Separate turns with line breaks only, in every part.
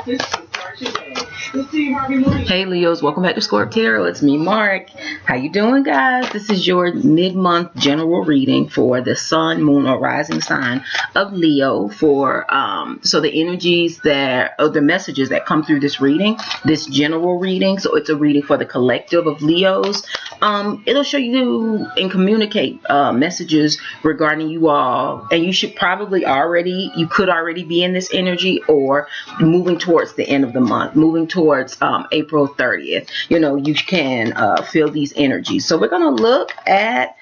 Hey Leos, welcome back to Scorp Tarot. It's me, Mark. How you doing, guys? This is your mid-month general reading for the sun, moon, or rising sign of Leo. For so the energies that, or the messages that come through this reading, this general reading. So it's a reading for the collective of Leos. It'll show you and communicate messages regarding you all, and you should probably you could already be in this energy, or moving towards the end of the month, moving towards April 30th. You know, you can feel these energies. So we're gonna look at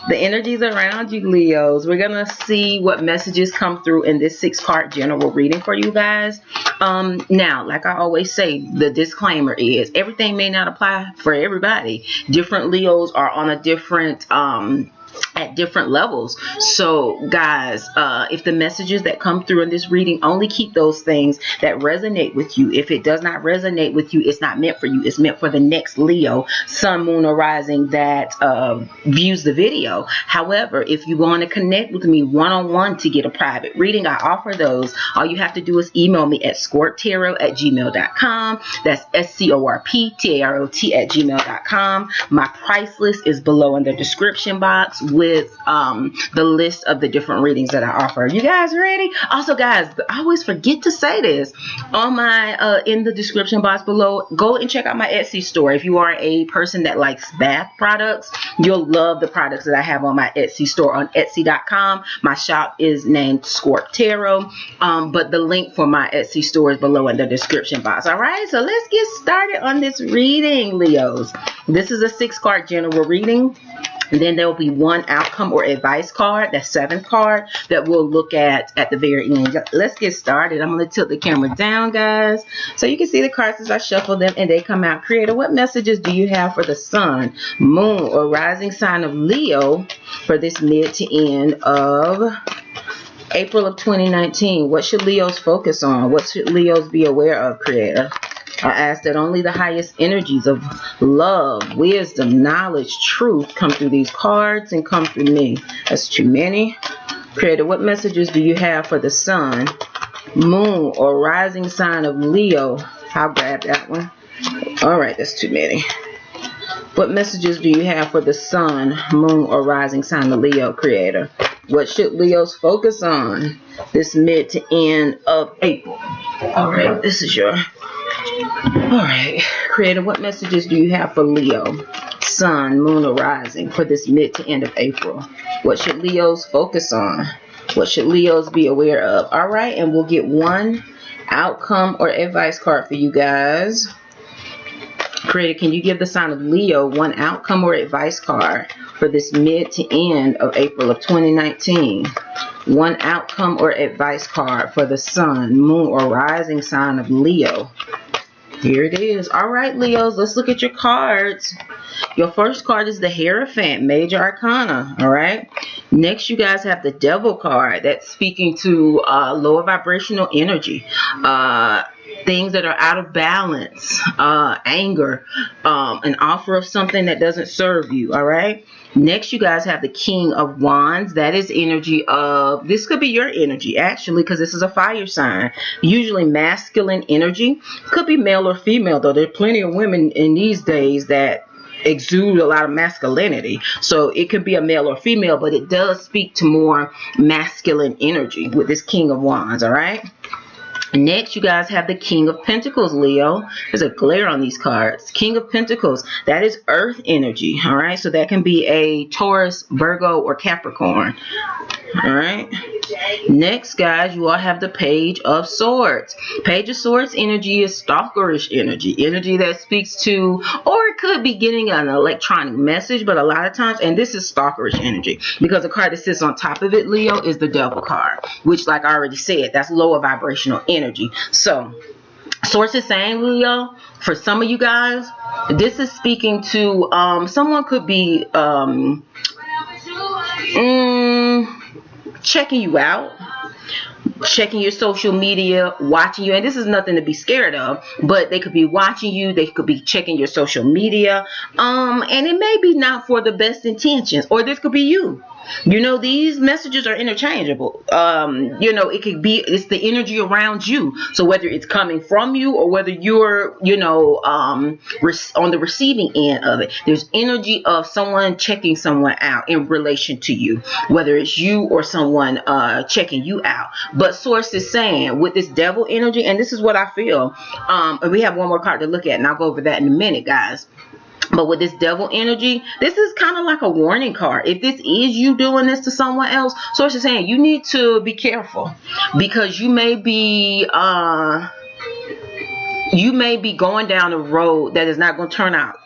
the energies around you, Leos. We're gonna see what messages come through in this 6-card general reading for you guys. Now, like I always say, the disclaimer is everything may not apply for everybody. Different Leos are on a different at different levels. So guys, if the messages that come through in this reading, only keep those things that resonate with you. If it does not resonate with you, it's not meant for you. It's meant for the next Leo, sun, moon, or rising that views the video. However, if you want to connect with me one-on-one to get a private reading, I offer those. All you have to do is email me at ScorpTarot@gmail.com. That's ScorpTarot@gmail.com. My price list is below in the description box with the list of the different readings that I offer. You guys ready? Also, guys, I always forget to say this on my in the description box below. Go and check out my Etsy store. If you are a person that likes bath products, you'll love the products that I have on my Etsy store on Etsy.com. My shop is named Scorp Tarot, but the link for my Etsy store is below in the description box. All right, so let's get started on this reading, Leos. This is a 6-card general reading. And then there will be one outcome or advice card, that 7th card, that we'll look at the very end. Let's get started. I'm going to tilt the camera down, guys, so you can see the cards as I shuffle them and they come out. Creator, what messages do you have for the sun, moon, or rising sign of Leo for this mid to end of April of 2019? What should Leos focus on? What should Leos be aware of, Creator? I ask that only the highest energies of love, wisdom, knowledge, truth come through these cards and come through me. That's too many. Creator, what messages do you have for the sun, moon, or rising sign of Leo? I'll grab that one. All right, that's too many. What messages do you have for the sun, moon, or rising sign of Leo, Creator? What should Leos focus on this mid to end of April? All right, this is your... Alright, Creator, what messages do you have for Leo, sun, moon, or rising for this mid to end of April? What should Leos focus on? What should Leos be aware of? Alright, and we'll get one outcome or advice card for you guys. Creator, can you give the sign of Leo one outcome or advice card for this mid to end of April of 2019? One outcome or advice card for the sun, moon, or rising sign of Leo. Here it is. All right, Leos, let's look at your cards. Your first card is the Hierophant, Major Arcana. All right. Next, you guys have the Devil card. That's speaking to lower vibrational energy. Things that are out of balance, anger, an offer of something that doesn't serve you. All right. Next, you guys have the King of Wands. That is energy of, this could be your energy actually, because this is a fire sign. Usually masculine energy. Could be male or female, though. There are plenty of women in these days that exude a lot of masculinity. So it could be a male or female, but it does speak to more masculine energy with this King of Wands. All right. Next, you guys have the King of Pentacles, Leo. There's a glare on these cards. King of Pentacles, that is earth energy. All right, so that can be a Taurus, Virgo, or Capricorn. All right. Next, guys, you all have the Page of Swords. Page of Swords energy is stalkerish energy that speaks to, or it could be getting an electronic message, but a lot of times, and this is stalkerish energy because the card that sits on top of it, Leo, is the Devil card, which, like I already said, that's lower vibrational energy. So source is saying, Leo, for some of you guys, this is speaking to someone could be checking you out, checking your social media, watching you, and this is nothing to be scared of, but they could be watching you, they could be checking your social media, and it may be not for the best intentions, or this could be you. You know, these messages are interchangeable. You know, it could be, it's the energy around you. So whether it's coming from you or whether you're, you know, on the receiving end of it, there's energy of someone checking someone out in relation to you, whether it's you or someone checking you out. But Source is saying with this devil energy, and this is what I feel, and we have one more card to look at, and I'll go over that in a minute, guys. But with this devil energy, this is kind of like a warning card. If this is you doing this to someone else, Source is saying you need to be careful, because you may be going down a road that is not going to turn out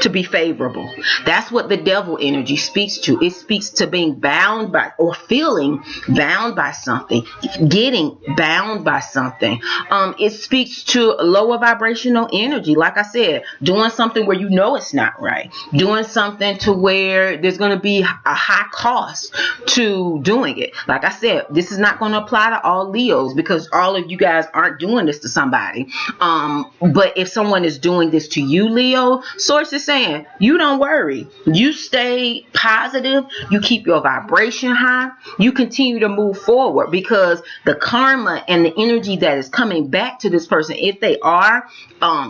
to be favorable. That's what the devil energy speaks to. It speaks to being bound by, or feeling bound by something, getting bound by something. It speaks to lower vibrational energy. Like I said, doing something where you know it's not right, doing something to where there's going to be a high cost to doing it. Like I said, this is not going to apply to all Leos, because all of you guys aren't doing this to somebody. But if someone is doing this to you, Leo, Source is saying, you don't worry. You stay positive. You keep your vibration high. You continue to move forward, because the karma and the energy that is coming back to this person, if they are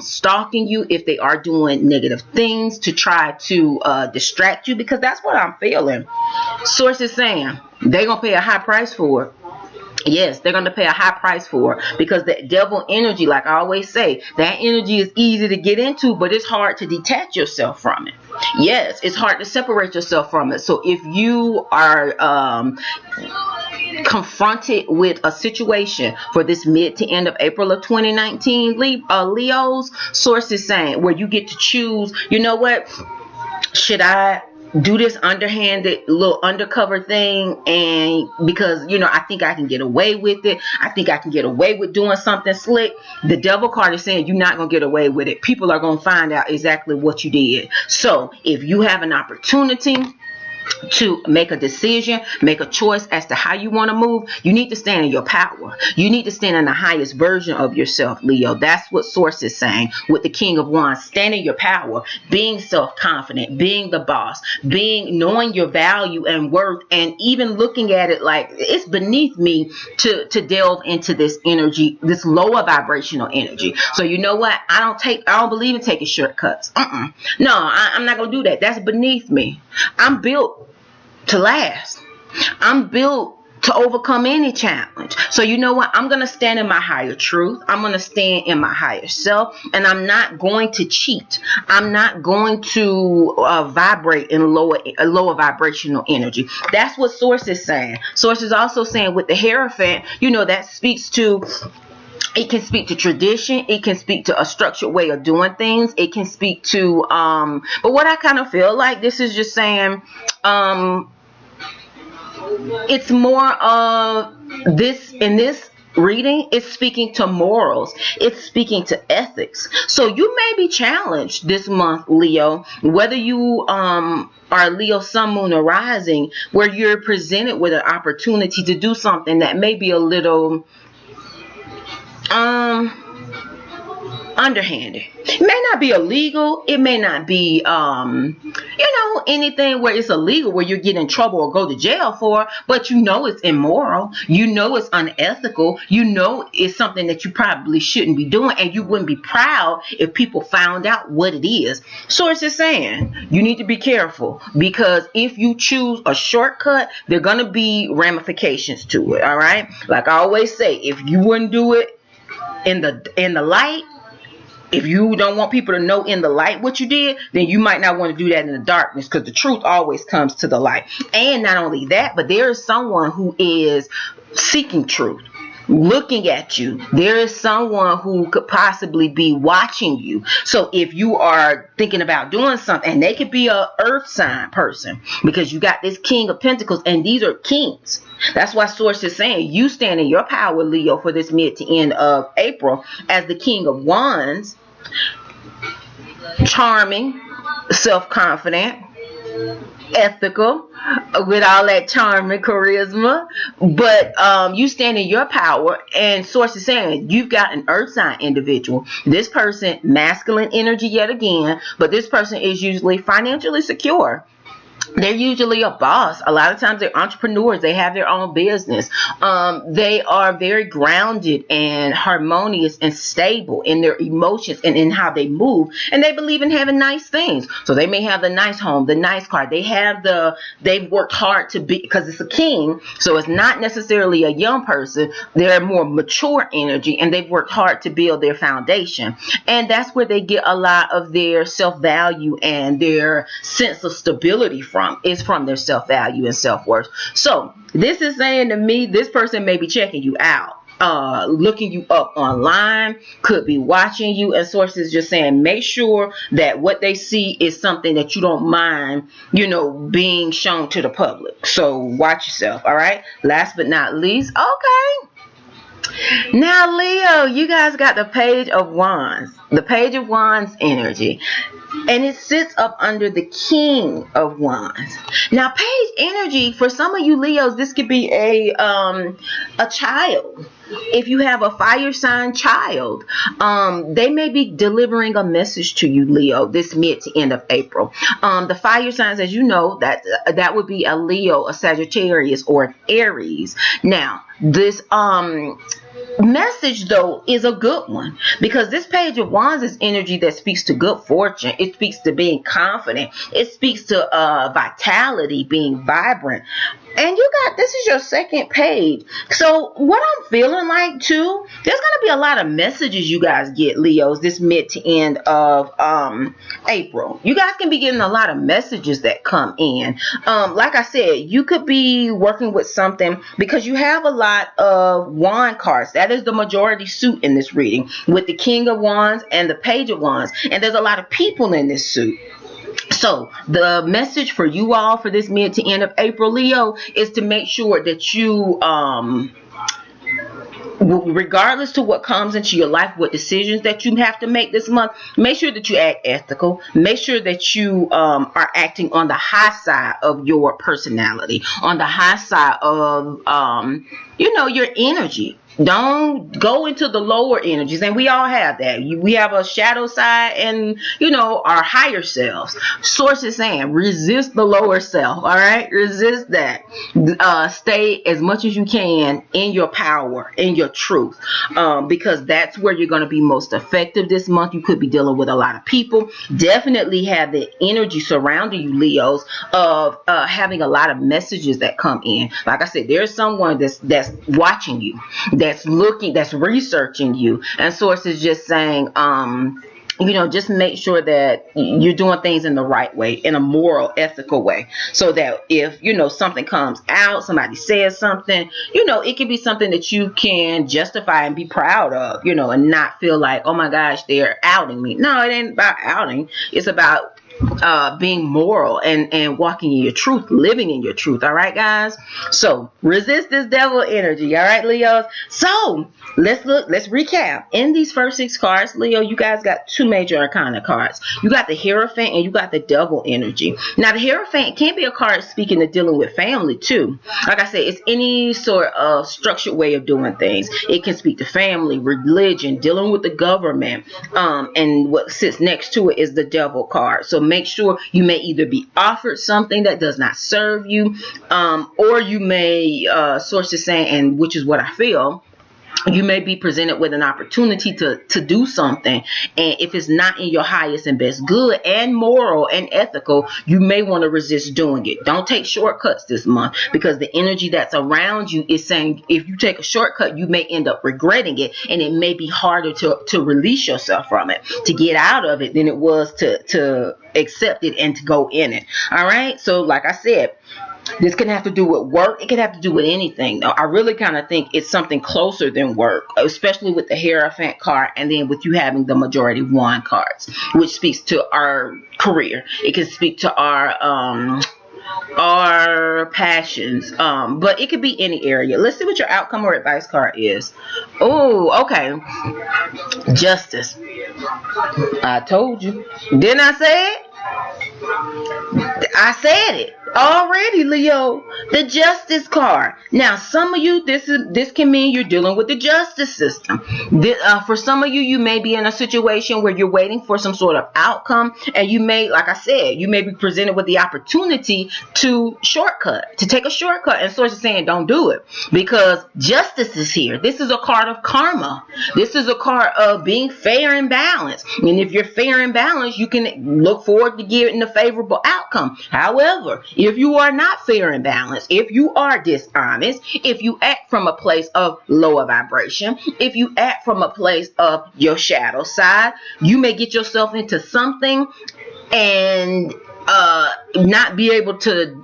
stalking you, if they are doing negative things to try to distract you, because that's what I'm feeling. Source is saying they're going to pay a high price for it. Yes, they're going to pay a high price for it, because that devil energy, like I always say, that energy is easy to get into, but it's hard to detach yourself from it. Yes, it's hard to separate yourself from it. So if you are confronted with a situation for this mid to end of April of 2019, Leos, Source is saying where you get to choose, you know what, should I do this underhanded little undercover thing, and because, you know, I think I can get away with it, I think I can get away with doing something slick. The devil card is saying you're not going to get away with it. People are going to find out exactly what you did. So if you have an opportunity to make a decision, make a choice as to how you want to move, you need to stand in your power. You need to stand in the highest version of yourself, Leo. That's what Source is saying with the King of Wands. Stand in your power, being self-confident, being the boss, knowing your value and worth, and even looking at it like it's beneath me to delve into this energy, this lower vibrational energy. So you know what? I don't believe in taking shortcuts. No, I'm not going to do that. That's beneath me. I'm built to last. I'm built to overcome any challenge. So you know what? I'm going to stand in my higher truth. I'm going to stand in my higher self, and I'm not going to cheat. I'm not going to vibrate in lower vibrational energy. That's what Source is saying. Source is also saying with the Hierophant, you know, that speaks to, it can speak to tradition. It can speak to a structured way of doing things. It can speak to, but what I kind of feel like this is just saying, it's more of this, in this reading, it's speaking to morals. It's speaking to ethics. So you may be challenged this month, Leo, whether you are Leo, Sun, Moon, or Rising, where you're presented with an opportunity to do something that may be a little underhanded. It may not be illegal. It may not be, anything where it's illegal, where you get in trouble or go to jail for, but you know it's immoral. You know it's unethical. You know it's something that you probably shouldn't be doing, and you wouldn't be proud if people found out what it is. Source is saying you need to be careful, because if you choose a shortcut, there are going to be ramifications to it. All right. Like I always say, if you wouldn't do it in the light, if you don't want people to know in the light what you did, then you might not want to do that in the darkness, because the truth always comes to the light. And not only that, but there is someone who is seeking truth, looking at you. There is someone who could possibly be watching you. So if you are thinking about doing something, and they could be a earth sign person, because you got this King of Pentacles, and these are kings. That's why Source is saying you stand in your power, Leo, for this mid to end of April as the King of Wands. Charming, self-confident, ethical, with all that charm and charisma, but you stand in your power, and Source is saying you've got an earth sign individual. This person, masculine energy yet again, but this person is usually financially secure. They're usually a boss. A lot of times they're entrepreneurs. They have their own business. They are very grounded and harmonious and stable in their emotions and in how they move. And they believe in having nice things. So they may have the nice home, the nice car. They've worked hard to be, because it's a king. So it's not necessarily a young person. They're more mature energy, and they've worked hard to build their foundation. And that's where they get a lot of their self-value and their sense of stability from. Is from their self-value and self-worth. So this is saying to me, this person may be checking you out, looking you up online, could be watching you, and sources just saying make sure that what they see is something that you don't mind, being shown to the public. So watch yourself. All right, last but not least, okay, now Leo, you guys got the Page of Wands. The Page of Wands energy. And it sits up under the King of Wands. Now, page energy, for some of you Leos, this could be a child. If you have a fire sign child, they may be delivering a message to you, Leo, this mid to end of April. The fire signs, as you know, that would be a Leo, a Sagittarius, or an Aries. Now, this message though is a good one, because this Page of Wands is energy that speaks to good fortune. It speaks to being confident. It speaks to vitality, being vibrant. And this is your second page. So what I'm feeling like too, there's going to be a lot of messages you guys get, Leos, this mid to end of April. You guys can be getting a lot of messages that come in. Like I said, you could be working with something, because you have a lot of wand cards. That is the majority suit in this reading, with the King of Wands and the Page of Wands. And there's a lot of people in this suit. So the message for you all for this mid to end of April, Leo, is to make sure that you, regardless to what comes into your life, what decisions that you have to make this month, make sure that you act ethical. Make sure that you are acting on the high side of your personality, on the high side of, your energy. Don't go into the lower energies. And we all have that. We have a shadow side and, our higher selves. Source is saying resist the lower self. All right. Resist that. Stay as much as you can in your power, in your truth. Because that's where you're going to be most effective this month. You could be dealing with a lot of people. Definitely have the energy surrounding you, Leos, of having a lot of messages that come in. Like I said, there's someone that's watching you, that's looking, that's researching you, and source is just saying, just make sure that you're doing things in the right way, in a moral, ethical way, so that if, something comes out, somebody says something, it can be something that you can justify and be proud of, and not feel like, oh my gosh, they're outing me. No, it ain't about outing. It's about being moral and walking in your truth, living in your truth. All right, guys. So resist this devil energy. All right, Leos. So let's recap. In these first 6 cards, Leo, you guys got 2 major arcana cards. You got the Hierophant and you got the devil energy. Now, the Hierophant can be a card speaking to dealing with family too. Like I said, it's any sort of structured way of doing things. It can speak to family, religion, dealing with the government. And what sits next to it is the devil card. So make sure you may either be offered something that does not serve you, or you may, source is saying, and which is what I feel, you may be presented with an opportunity to do something, and if it's not in your highest and best good and moral and ethical, you may want to resist doing it. Don't take shortcuts this month, because the energy that's around you is saying if you take a shortcut, you may end up regretting it, and it may be harder to release yourself from it, to get out of it, than it was to accept it and to go in it. All right. So like I said, this can have to do with work. It can have to do with anything. I really kind of think it's something closer than work, especially with the Hierophant card, and then with you having the majority wand cards, which speaks to our career. It can speak to our passions, but it could be any area. Let's see what your outcome or advice card is. Oh, okay. Justice. I told you. Didn't I say it? I said it. already, Leo, the Justice card. Now, some of you, this can mean you're dealing with the justice system. For some of you, you may be in a situation where you're waiting for some sort of outcome, and you may, like I said, you may be presented with the opportunity to take a shortcut, and source is saying don't do it because justice is here. This is a card of karma. This is a card of being fair and balanced. And if you're fair and balanced, you can look forward to getting a favorable outcome. However, if you are not fair and balanced, if you are dishonest, if you act from a place of lower vibration, if you act from a place of your shadow side, you may get yourself into something and not be able to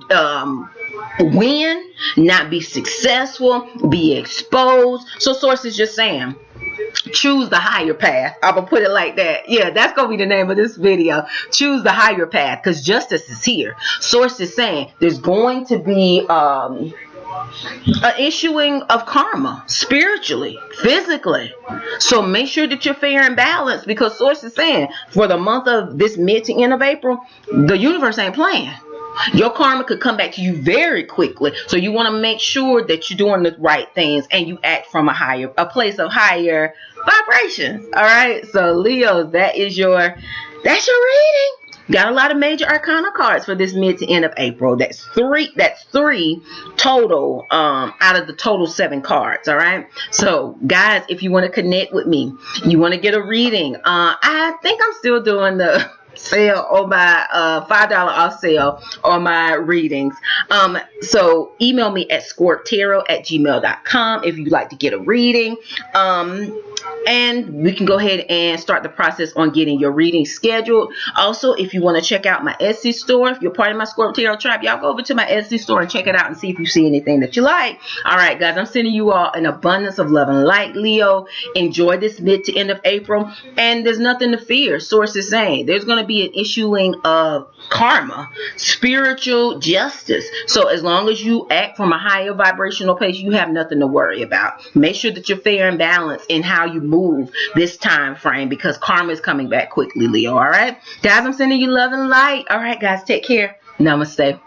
win, not be successful, be exposed. So source is just saying, choose the higher path. I'm gonna put it like that. Yeah, that's gonna be the name of this video. Choose the higher path, because justice is here. Source is saying there's going to be an issuing of karma, spiritually, physically. So make sure that you're fair and balanced, because source is saying for the month of this mid to end of April, the universe ain't playing. Your karma could come back to you very quickly. So you want to make sure that you're doing the right things and you act from a place of higher vibrations. All right. So Leos, that's your reading. Got a lot of major arcana cards for this mid to end of April. That's three total out of the total 7 cards. All right. So guys, if you want to connect with me, you want to get a reading. I think I'm still doing the sale on my $5 off sale on my readings. So email me at ScorpTarot@gmail.com if you'd like to get a reading. And we can go ahead and start the process on getting your reading scheduled. Also, if you want to check out my Etsy store, if you're part of my Scorp Tarot tribe, y'all go over to my Etsy store and check it out and see if you see anything that you like. All right, guys, I'm sending you all an abundance of love and light, Leo. Enjoy this mid to end of April. And there's nothing to fear. Source is saying there's going to be an issuing of karma, spiritual justice. So as long as you act from a higher vibrational place, you have nothing to worry about. Make sure that you're fair and balanced in how you move this time frame, because karma is coming back quickly, Leo. All right, guys, I'm sending you love and light. All right, guys, take care. Namaste.